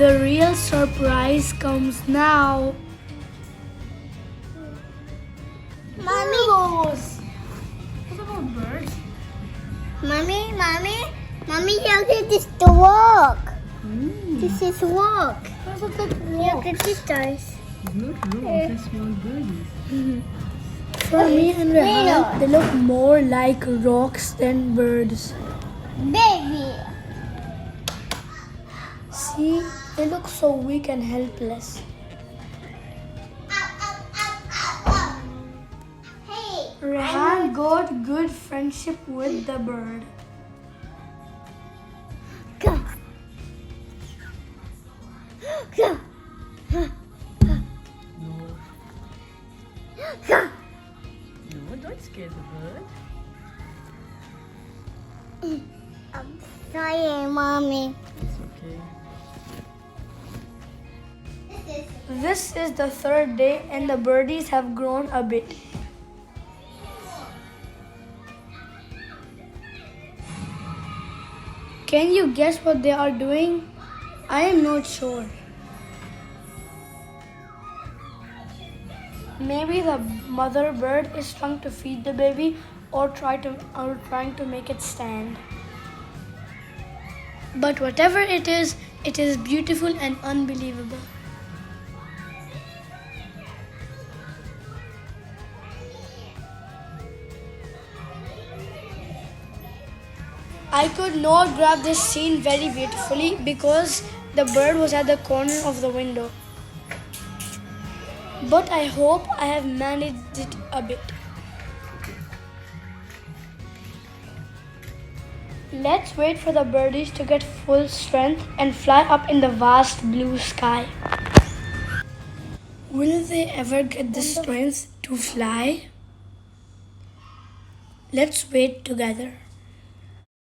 The real surprise comes now. Mommy. What about birds? Mommy, look at this to walk. This is walk. Look at this guys. Small birdies. For me and Rehan, they look more like rocks than birds. Baby. See, they look so weak and helpless. Hey. Rehan got good friendship with the bird. Come. Come. Come. No, don't scare the bird. I'm sorry, Mommy. It's okay. This is the third day and the birdies have grown a bit. Can you guess what they are doing? I am not sure. Maybe the mother bird is trying to feed the baby or trying to make it stand. But whatever it is beautiful and unbelievable. I could not grab this scene very beautifully because the bird was at the corner of the window. But I hope I have managed it a bit. Let's wait for the birdies to get full strength and fly up in the vast blue sky. Will they ever get the strength to fly? Let's wait together.